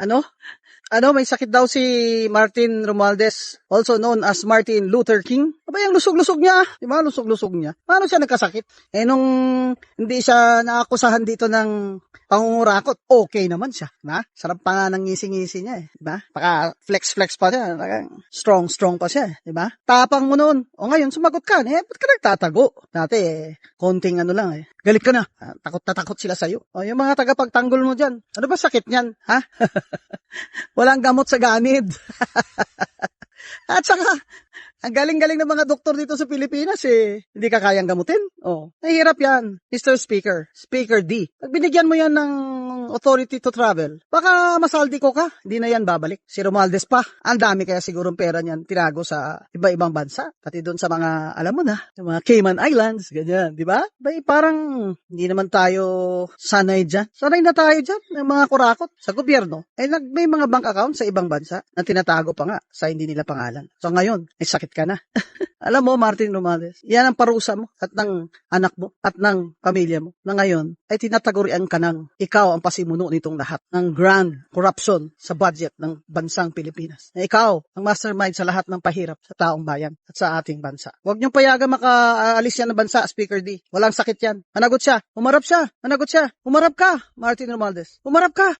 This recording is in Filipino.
Ano? May sakit daw si Martin Romualdez, also known as Martin Luther King. Aba, yung lusog-lusog niya, di ba? Lusog-lusog niya. Paano siya nagkasakit? Nung hindi siya naakusahan dito ng pangungurakot, okay naman siya, na? Sarap pa nga ng ngisi-ngisi niya, di ba? Paka flex-flex pa siya, strong pa siya, di ba? Tapang mo noon. O ngayon, sumagot ka, ba't ka nagtatago? Dati, konting lang galit ka na. Takot na takot sila sa'yo. O, yung mga tagapagtanggol mo dyan, ano ba sakit niyan, ha? Walang gamot sa ganid. At saka, ang galing-galing ng mga doktor dito sa Pilipinas hindi ka kayang gamutin. Nahihirap yan, Mr. Speaker. Speaker D. Pag binigyan mo yan ng authority to travel, baka masaldi ko ka, hindi na yan babalik. Si Romualdez pa, ang dami kaya sigurong pera niyan tinago sa iba-ibang bansa. Pati doon sa mga, alam mo na, yung mga Cayman Islands, ganyan, di ba? Parang hindi naman tayo sanay dyan. Sanay na tayo dyan ng mga kurakot sa gobyerno. May mga bank account sa ibang bansa na tinatago pa nga sa hindi nila pangalan. So ngayon, may sakit ka na. Alam mo, Martin Romualdez, yan ang parusa mo at ng anak mo at ng pamilya mo na ngayon ay tinatagurian ka ng ikaw ang pasimuno nitong lahat ng grand corruption sa budget ng bansang Pilipinas. Na ikaw ang mastermind sa lahat ng pahirap sa taong bayan at sa ating bansa. Huwag niyong payagan makaalis yan ng bansa, Speaker D. Walang sakit yan. Managot siya. Umarap siya. Managot siya. Umarap ka, Martin Romualdez. Umarap ka.